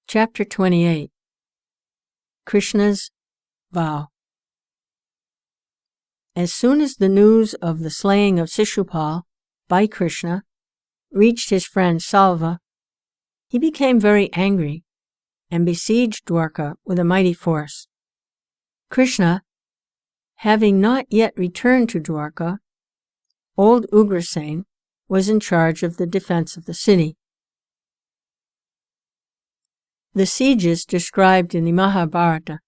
Chapter 28 Krishna's Vow. As soon as the news of the slaying of Shishupal by Krishna reached his friend Salva, he became very angry and besieged Dwarka with a mighty force. Krishna, having not yet returned to Dwarka, old Ugrasen was in charge of the defense of the city. The sieges described in the Mahabharata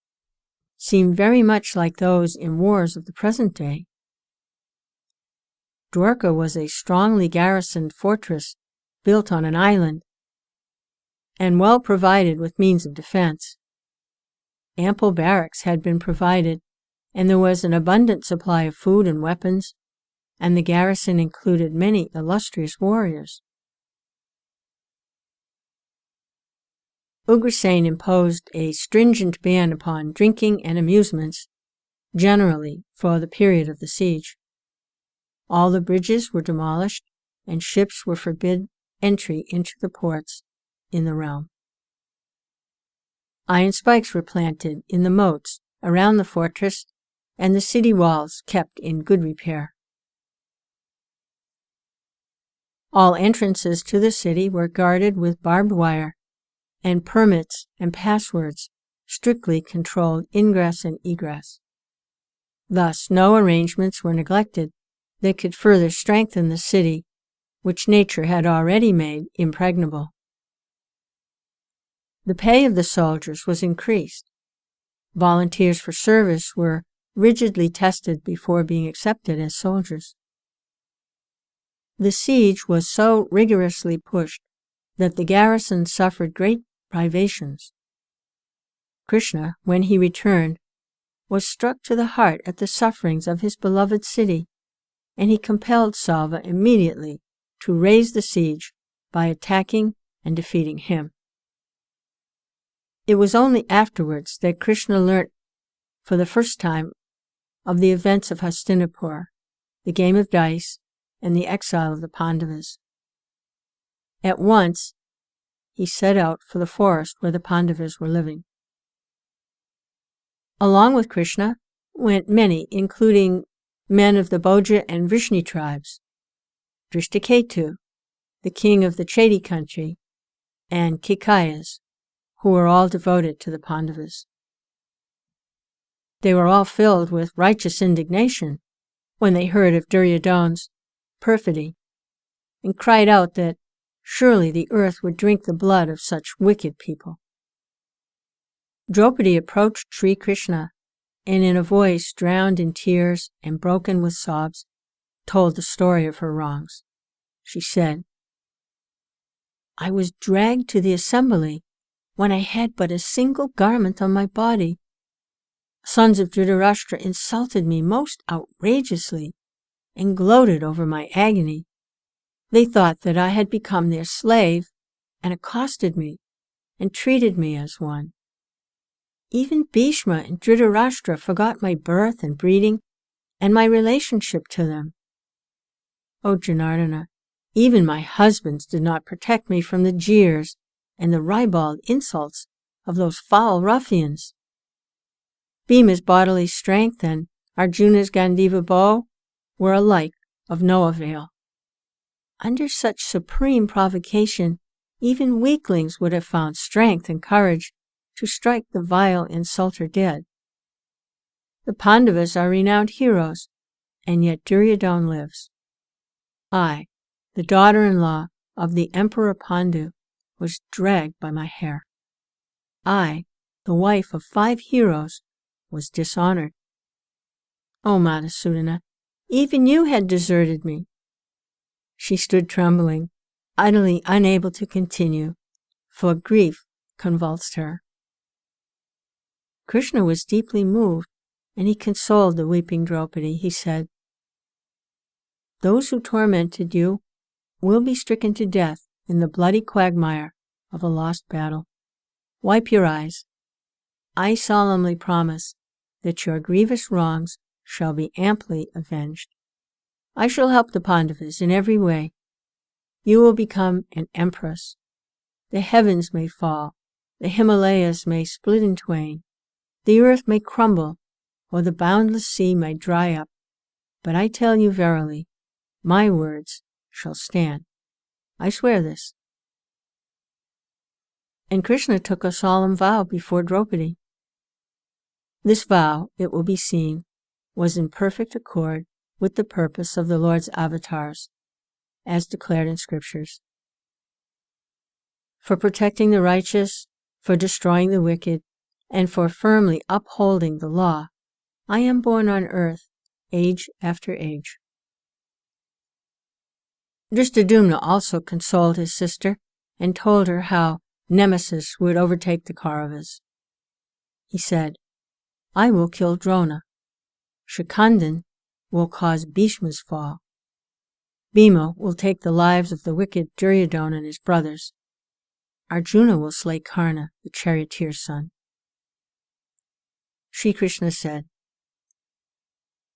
seem very much like those in wars of the present day. Dwarka was a strongly garrisoned fortress built on an island and well provided with means of defense. Ample barracks had been provided, and there was an abundant supply of food and weapons, and the garrison included many illustrious warriors. Ugrasen imposed a stringent ban upon drinking and amusements, generally for the period of the siege. All the bridges were demolished, and ships were forbid entry into the ports in the realm. Iron spikes were planted in the moats around the fortress, and the city walls kept in good repair. All entrances to the city were guarded with barbed wire, and permits and passwords strictly controlled ingress and egress. Thus, no arrangements were neglected that could further strengthen the city, which nature had already made impregnable. The pay of the soldiers was increased. Volunteers for service were rigidly tested before being accepted as soldiers. The siege was so rigorously pushed that the garrison suffered great privations. Krishna, when he returned, was struck to the heart at the sufferings of his beloved city, and he compelled Salva immediately to raise the siege by attacking and defeating him. It was only afterwards that Krishna learnt for the first time of the events of Hastinapur, the game of dice, and the exile of the Pandavas. At once, he set out for the forest where the Pandavas were living. Along with Krishna went many, including men of the Bhoja and Vrishni tribes, Drishtaketu, the king of the Chedi country, and Kikayas, who were all devoted to the Pandavas. They were all filled with righteous indignation when they heard of Duryodhana's perfidy, and cried out that surely the earth would drink the blood of such wicked people. Draupadi approached Sri Krishna, and in a voice drowned in tears and broken with sobs, told the story of her wrongs. She said, "I was dragged to the assembly when I had but a single garment on my body. Sons of Dhritarashtra insulted me most outrageously and gloated over my agony. They thought that I had become their slave and accosted me and treated me as one. Even Bhishma and Dhritarashtra forgot my birth and breeding and my relationship to them. O Janardana, even my husbands did not protect me from the jeers and the ribald insults of those foul ruffians. Bhima's bodily strength and Arjuna's Gandiva bow were alike of no avail. Under such supreme provocation, even weaklings would have found strength and courage to strike the vile insulter dead. The Pandavas are renowned heroes, and yet Duryodhana lives. I, the daughter-in-law of the Emperor Pandu, was dragged by my hair. I, the wife of 5 heroes, was dishonored. O Madhusudana, even you had deserted me." She stood trembling, utterly unable to continue, for grief convulsed her. Krishna was deeply moved, and he consoled the weeping Draupadi. He said, "Those who tormented you will be stricken to death in the bloody quagmire of a lost battle. Wipe your eyes. I solemnly promise that your grievous wrongs shall be amply avenged. I shall help the Pandavas in every way. You will become an empress. The heavens may fall, the Himalayas may split in twain, the earth may crumble, or the boundless sea may dry up. But I tell you verily, my words shall stand. I swear this." And Krishna took a solemn vow before Draupadi. This vow, it will be seen, was in perfect accord with the purpose of the Lord's avatars, as declared in scriptures. For protecting the righteous, for destroying the wicked, and for firmly upholding the law, I am born on earth, age after age. Dristadumna also consoled his sister and told her how Nemesis would overtake the Kauravas. He said, "I will kill Drona. Shikandan will cause Bhishma's fall. Bhima will take the lives of the wicked Duryodhana and his brothers. Arjuna will slay Karna, the charioteer's son." Sri Krishna said,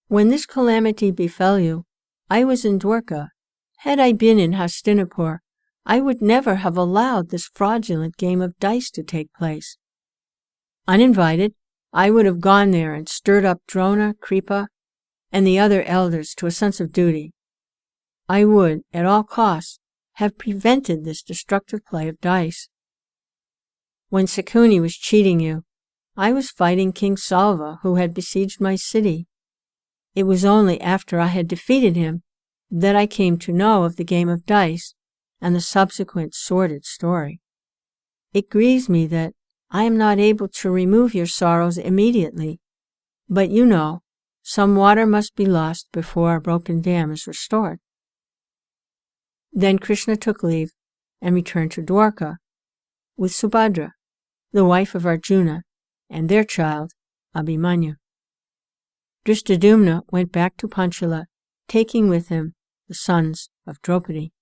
"When this calamity befell you, I was in Dwarka. Had I been in Hastinapur, I would never have allowed this fraudulent game of dice to take place. Uninvited, I would have gone there and stirred up Drona, Kripa, and the other elders to a sense of duty. I would, at all costs, have prevented this destructive play of dice. When Sakuni was cheating you, I was fighting King Salva, who had besieged my city. It was only after I had defeated him that I came to know of the game of dice and the subsequent sordid story. It grieves me that I am not able to remove your sorrows immediately, but you know, some water must be lost before a broken dam is restored." Then Krishna took leave and returned to Dwarka with Subhadra, the wife of Arjuna, and their child, Abhimanyu. Dristadumna went back to Panchala, taking with him the sons of Draupadi.